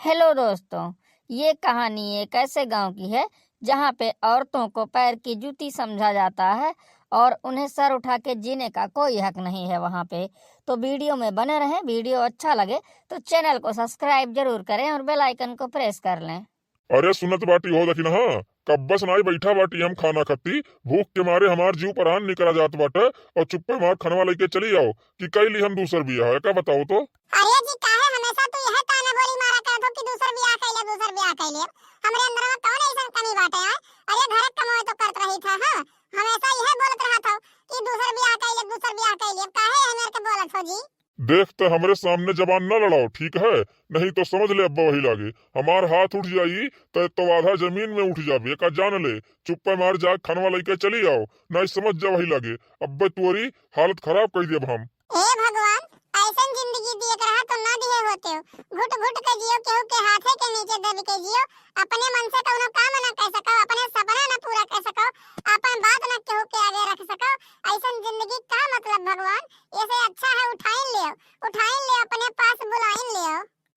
Hello दोस्तों, ये कहानी एक ऐसे गांव की है जहां पे औरतों को पैर की जूती समझा जाता है और उन्हें सर उठा के जीने का कोई हक नहीं है वहां पे। तो वीडियो में बने रहें। वीडियो अच्छा लगे तो चैनल को सब्सक्राइब जरूर करें और बेल आइकन को प्रेस कर लें। अरे सुनत बाटी हो दखी ना कब्बस नाई बैठा बाटी हम खाना खत्ती भूख के मारे हमार जीव परान निकला जात बाटे और चुप्पे मार खनवा लेके चली जाओ कि कैली हम दूसर बिया है का बताओ तो। अरे जी काहे हमेशा तू यह ताना बोली मारा करत हो कि दूसर बियाह कैले हमरे अंदर में कौन ऐसा कमी बाटे है। अरे घर कमाए तो करत रही था। हां हमेशा यह बोलत रहा था कि दूसर बियाह कैले काहे हमेर के बोलत हो जी। देख तो हमरे सामने जबान न लड़ाओ ठीक है, नहीं तो समझ ले अब्बा वही लागे हमार हाथ उठ जाई तो आधा जमीन में उठ जाबे का जान ले। चुप्पे मार जा खनवा लेके चली आओ, नहीं समझ जा वही लागे अब्बे तुअरी हालत खराब कर देब हम। हे भगवान ऐसन जिंदगी दिए रहा तो ना दिए होते हो। घुट घुट के जियो, केहू के हाथे के नीचे दब के जियो, अपने मन से कोनो काम ना कर सको, अपने सपना ना पूरा कर सको, अपन बात ना केहू के आगे रख सको। ऐसन जिंदगी का मतलब भगवान। ऐसे अच्छा है उठाइन ले अपने पास बुलाइन ले।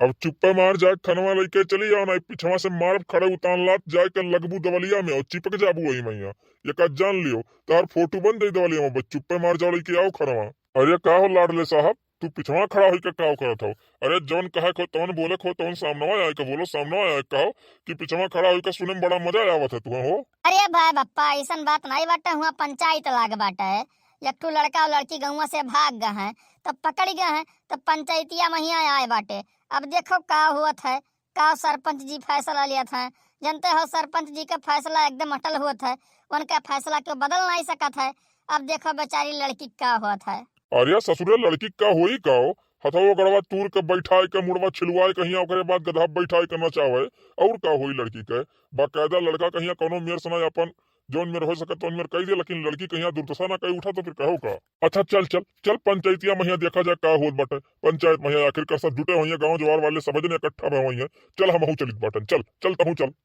अब चुप्पे मार जा खनवा लेके चली आओ, नहीं पिछवा से मार खड़े उतान लात जाए कर लगबू दवलिया में और चिपक जाबू वही मैया। ये का जान लियो तार फोटो बन दे दवलिया में चुप्पे मार जाओ लेके आओ खनवा। अरे का हो लाडले साहब तू पिछवा खड़ा होकर का करत हो। अरे जौन कहे खो तौन बोले खो तौन सामने आए का बोलो सामने आए कहो कि पिछवा खड़ा होकर सुने में बड़ा मजा आवत है तू हो। अरे भाई बप्पा ऐसन बात नहीं बाटे, हुआ पंचायत लाग बाटे है। एक ठो लड़का और लड़की गौवा से भाग गए हैं तब पकड़ गए हैं तब पंचायतिया महिया आए बाटे। अब देखो का हुआ है, का सरपंच जी फैसला लिया था। जानते हो सरपंच जी का फैसला एकदम अटल हुआ था, उनका फैसला क्यों बदल नहीं सकता है। अब देखो बेचारी लड़की का हुआ था। अरे ससुरे लड़की का होई का हो हथवा गड़वा तूर के बैठाए के मुड़वा छिलवाए कहीं ओकरे बाद गधा बैठाए के नचावे और का होई लड़की के। बाकायदा लड़का कहीं कोनो मेर सना अपन जोन मेर हो सके तो मेर कह दे, लेकिन लड़की कहीं दुर्दशा ना कहीं उठा तो फिर कहो का। अच्छा चल चल चल पंचायतिया महिया देखा जाए का होत बाटे। पंचायत महिया आखिरकार सब जुटे हुई गाँव जवार वाले समझ ने इकट्ठा हुए हैं। चल हम चलित बाटन चल चल तहू चल।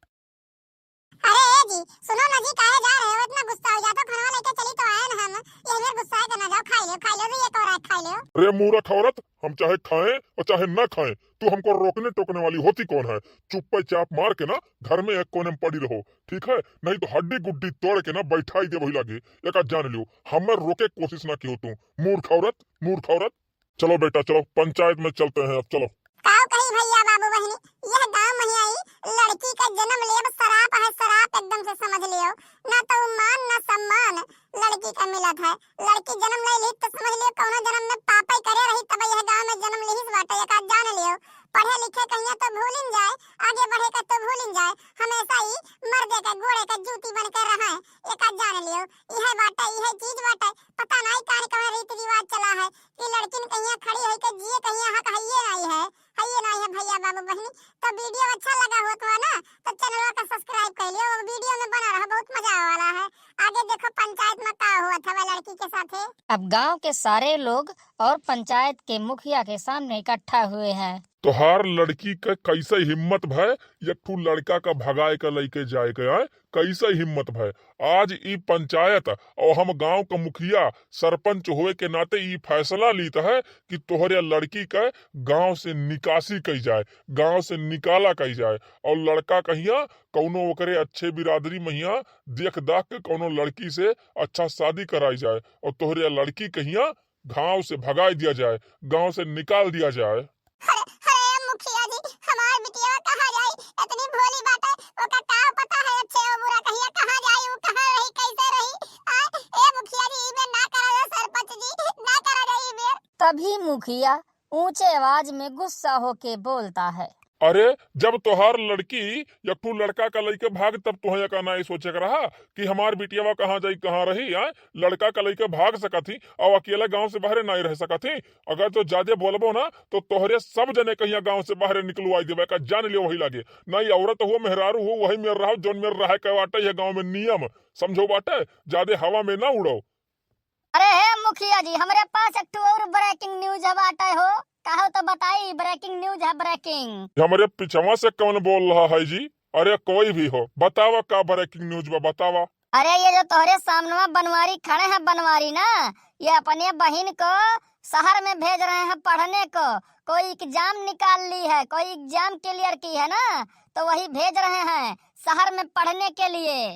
अरे जी सुनो ना जी काहे जा रहे हो, इतना गुस्सा हो जाता खनवा लेके चली तो आए ना हम। ये मेरे गुस्सा है ना जाओ खाई लो जी, एक और खाई लो। अरे मूर्ख औरत हम चाहे खाएं और चाहे न खाएं तू हमको रोकने टोकने वाली होती कौन है। चुप्पे चाप मार के ना घर में एक कोने में पड़ी रहो ठीक है, नहीं तो हड्डी गुड्डी तोड़ के ना बैठाई दे वही लागे। एक जान लियो हमें रोके कोशिश ना की तू मूर्ख औरत। चलो बेटा चलो पंचायत में चलते हैं अब चलो। काओ कही भैया बाबू बहनी, यह गांव महियाई लड़की का जन्म लेब शराप है, शराप एकदम से समझ लियो। ना तो मान ना सम्मान लड़की का मिलत है। लड़की जन्म नहीं ली तो समझ लियो कौनो जन्म में पापा ही करे रही तब यह गांव में जन्म ली बाटे। एक जान लियो पढ़े लिखे कहिया तो भूलिन जाए, आगे बढ़े का तो भूलिन जाए, हमेशा ही मर्दे का घोड़े का जूती बन कर रहा है। एक जान लियो यह बाटे यह चीज बाटे। पता नहीं कहां कहां रीति रिवाज चला है कि लड़की कहिया खड़ी होई के जिए कहिया हक हइये नहीं है भैया बाबू बहनी। तो वीडियो अच्छा लगा हो तो ना तो चैनल का सब्सक्राइब कर लियो, वीडियो में बना रहा बहुत मजा आने वाला है। आगे देखो पंचायत में क्या हुआ था वह लड़की के साथ। अब गांव के सारे लोग और पंचायत के मुखिया के सामने इकट्ठा हुए हैं। तोहार लड़की का कैसे हिम्मत भय एक ठू लड़का का भगाए का लेके जाए के आए, कैसे हिम्मत भय। आज ई पंचायत और हम गांव का मुखिया सरपंच हुए के नाते ई फैसला लीत है कि तोहरे लड़की का गांव से निकासी कई जाए, गांव से निकाला कई जाए और लड़का कहिया कौनो ओकरे अच्छे बिरादरी महिया देख दाख के कौनो लड़की से अच्छा शादी कराई जाए और तोहरे लड़की कहिया गांव से भगाई दिया जाए, गांव से निकाल दिया जाए। अरे मुखिया जी हमार बिटिया कहां जाई, इतनी भोली बात है ओका का पता है अच्छे और बुरा कहिया कहां जाई, वो कहां रही कैसे रही। ए मुखिया जी इबे ना करा दो, सरपंच जी ना करा जाई इबे। तभी मुखिया ऊंचे आवाज में गुस्सा होके बोलता है, अरे जब तोहार लड़की या तू लड़का का लेके भाग तब तुहे का ना सोचे के रहा कि हमार बिटिया कहाँ जाई कहाँ रही है। लड़का का लेके भाग सका थी और अकेला गांव से बाहर नहीं रह सका थी। अगर तो ज्यादा बोलबो ना तो तोहरे सब जने कहीं गांव से बाहर निकलवाई देवे का जान लियो वही लागे। नहीं औरत हो मेहरारू हो वही मेर रहो जोन मेर रहा के बाटे ये गाँव में नियम समझो बाटे, ज्यादा हवा में ना उड़ो। अरे हे मुखिया जी हमरे पास एक और ब्रेकिंग न्यूज है बाटे हो, कहो तो बताई। ब्रेकिंग न्यूज है ब्रेकिंग। हमारे पिछवा से कौन बोल रहा है जी? अरे कोई भी हो बतावा का ब्रेकिंग न्यूज बा बतावा। अरे ये जो तोहरे सामने बनवारी खड़े हैं बनवारी ना, ये अपने बहन को शहर में भेज रहे हैं पढ़ने को कोई एग्जाम निकाल ली है, कोई एग्जाम क्लियर की है ना, तो वही भेज रहे हैं शहर में पढ़ने के लिए।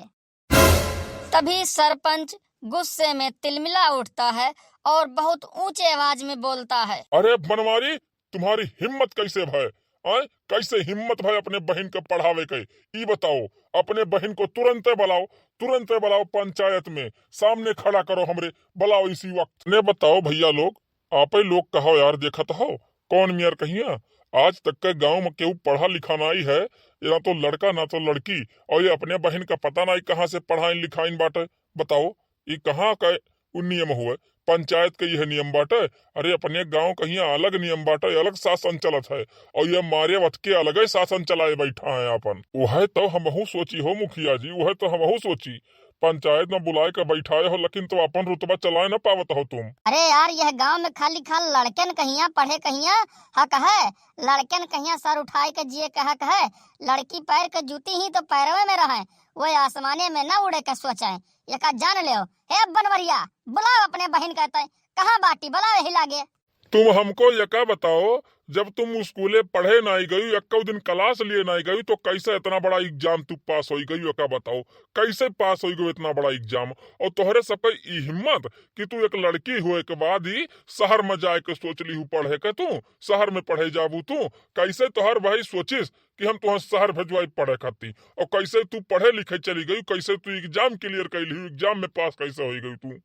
तभी सरपंच गुस्से में तिलमिला उठता है और बहुत ऊंचे आवाज में बोलता है, अरे बनवारी, तुम्हारी हिम्मत कैसे भय? आय कैसे हिम्मत भय अपने बहन के पढ़ावे के? ई बताओ, अपने बहन को तुरंते बुलाओ पंचायत में, सामने खड़ा करो हमरे, बुलाओ इसी वक्त। ने बताओ भैया लोग, आप ही लोग कहो यार, देखत हो कौन मियार कहिया आज तक के गांव में केहू पढ़ा लिखा नहीं है, ना तो लड़का ना तो लड़की, और ये अपने बहन का पता नहीं कहाँ से पढ़ाइन लिखाइन बाटे। बताओ ये कहाँ का नियम हुए? पंचायत के यह नियम बाटे? अरे अपने गांव कहीं अलग नियम बाटे, अलग शासन चलत है, और ये मारे वत के अलग ही शासन चलाए बैठा है अपन। वह तो हमहू सोची हो मुखिया जी, वह तो हमहू सोची, पंचायत में बुलाए के बैठाए हो, लेकिन तो अपन रुतबा चलाए न पावत हो तुम। अरे यार यह गांव में खाली लड़कन कहिया पढ़े कहिया हक है, लड़कन कहिया सर उठाए के जिए के हक है। लड़की पैर के जूती ही तो पैरवे में रहे, वो आसमाने में न उड़े के सोचे। ये का जान ले, हे बनवरिया बुलाओ अपने बहन कहते कहाँ बाटी, बुलाओ यही लागे। तुम हमको यका बताओ, जब तुम स्कूले पढ़े नहीं गई, एक दिन क्लास लिए नहीं गई, तो कैसे इतना बड़ा एग्जाम तू पास हो गई? यका बताओ कैसे पास हो गई इतना बड़ा एग्जाम? और तोहरे सब पे ई हिम्मत कि तू एक लड़की हुए के बाद ही शहर में जाए के सोच ली पढ़े के, तू शहर में पढ़े जाबू तू? कैसे तोहर भाई सोचिस कि हम तुहर शहर भेजवाई पढ़े खाती? और कैसे तू पढ़े लिखे चली गई? कैसे तू एग्जाम क्लियर कर ली? एग्जाम में पास कैसे हो गई तू?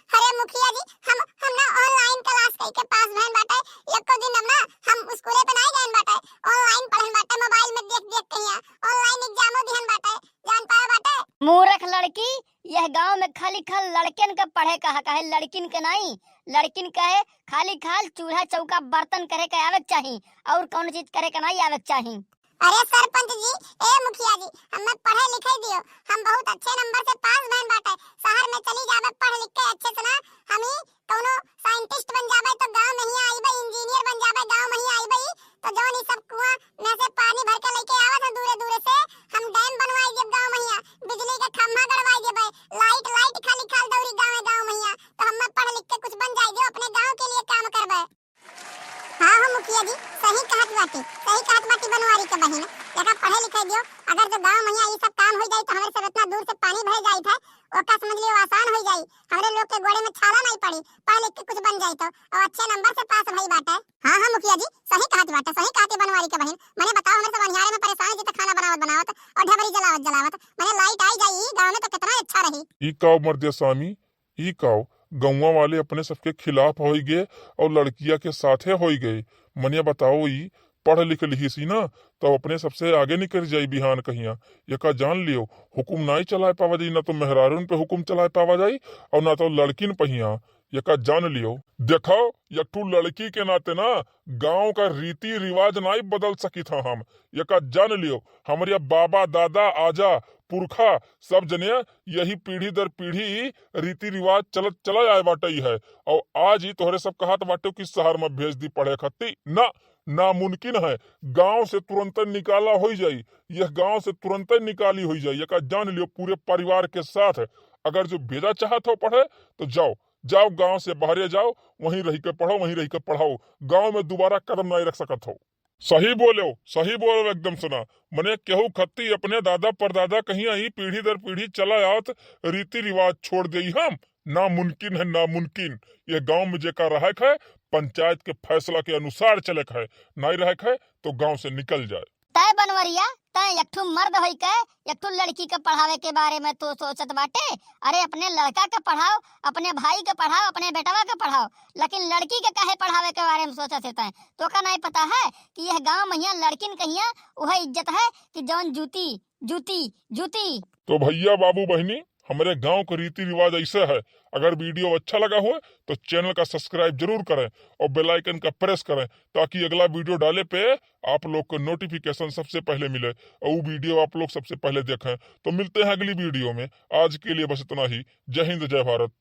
अरे मुखिया जी, हम ना ऑनलाइन क्लास कई के पास भैन बाटे, एको दिन हम ना हम स्कूले पे नहीं गए बाटे, ऑनलाइन पढ़न बाटे, मोबाइल में देख कहिया ऑनलाइन एग्जामो दिहन बाटे, जान पाए बाटे। मूर्ख लड़की, यह गांव में खाली लड़किन के पढ़े का हक है, लड़किन के नहीं। लड़किन कहे खाली चूल्हा चौका बर्तन करे के आवे चाहिए, और कौन चीज करे के नहीं आवे चाहिए। अरे सरपंच जी, ए मुखिया जी, हमें पढ़े लिखे दियो, हम बहुत अच्छे नंबर से पास भैन बाटे, शहर में चली जावे पढ़ लिख के अच्छे से ना, हम ही कोनो साइंटिस्ट बन जावे तो गांव में ही आई भाई, इंजीनियर बन जावे गांव में ही आई भाई, तो जौन ही सब कुआं में से पानी भर के लेके आवत है दूरे दूरे से, हम डैम बनवाई देब गांव में ही, बिजली का खंभा गड़वाई देब, लाइट खाली दौरी गांव में ही, तो हम पढ़ लिख के कुछ बन जाई दियो, अपने गांव के लिए काम करबे। हाँ हो मुखिया जी, सही कहत बाटी बनवारी के बहिन, लेका पढ़े लिखे दियो, अगर जो गांव में ये सब काम हो जाई तो हमरे सब इतना दूर से पानी भर जाई था, ओका समझ लियो आसान हो जाई, हमरे लोग के गोड़े में छाला नहीं पड़ी, पढ़ लिख के कुछ बन जाई तो, और अच्छे नंबर से पास भई बाटे। हाँ मुखिया जी, सही कहत बनवारी के बहिन। मने बताओ, हमरे सब अंधियारे में परेशान जिते खाना बनावत और ढबरी जलावत, मने लाइट आई जाई गांव में तो कितना अच्छा रही। ई काव मर्दे स्वामी, ई काव गौवा वाले अपने सबके खिलाफ हो गए और लड़किया के साथे हो गए। मनिया बताओ, ई पढ़ लिख ली सी ना, तो अपने सबसे आगे निकल जाई बिहान कहिया। ये का जान लियो, हुकुम नहीं चलाए पावा जाई, ना तो मेहरारून पे हुकुम चलाए पावा जाई, और ना तो लड़किन पहिया। ये का जान लियो, देखो एक ठू लड़की के नाते ना गांव का रीति रिवाज नहीं बदल सकी था हम। ये का जान लियो, हमारे बाबा दादा आजा पुरखा सब जने यही पीढ़ी दर पीढ़ी रीति रिवाज चला आए बाटे है, और आज ही तोहरे सब कहत बाटे कि शहर में भेज दी पढ़े खत्ती ना, नामुमकिन है। गांव से तुरंत निकाला हो जाई, यह गांव से तुरंत निकाली हो जाई। ये जान लियो, पूरे परिवार के साथ अगर जो भेजा चाहत हो पढ़े तो जाओ गांव से बाहर जाओ, वहीं रह के पढ़ो, वहीं रह के पढ़ाओ, गांव में दोबारा कदम नहीं रख सकत हो। सही बोलो एकदम सुना। मने केहू खत्ती अपने दादा परदादा कहीं ही पीढ़ी दर पीढ़ी चला आवत रीति रिवाज छोड़ गई हम, नामुमकिन है, नामुमकिन। ये गांव में जेका रहक है पंचायत के फैसला के अनुसार चलक है, नहीं रहक है तो गांव से निकल जाए। तय बनवरिया, तय एकठू मर्द होई के एकठू लड़की के पढ़ावे के बारे में तो सोचत बाटे। अरे अपने लड़का के पढ़ाओ, अपने भाई के पढ़ाओ, अपने बेटवा के पढ़ाओ, लेकिन लड़की के काहे पढ़ावे के बारे में सोचत है तय? तो का नहीं पता है कि यह गांव में लड़किन कहिया वह इज्जत है कि जौन जूती। तो भैया बाबू बहनी, हमारे गांव का रीति रिवाज ऐसा है। अगर वीडियो अच्छा लगा हो तो चैनल का सब्सक्राइब जरूर करें और बेल आइकन का प्रेस करें, ताकि अगला वीडियो डाले पे आप लोग को नोटिफिकेशन सबसे पहले मिले और वो वीडियो आप लोग सबसे पहले देखें। तो मिलते हैं अगली वीडियो में, आज के लिए बस इतना ही। जय हिंद, जय भारत।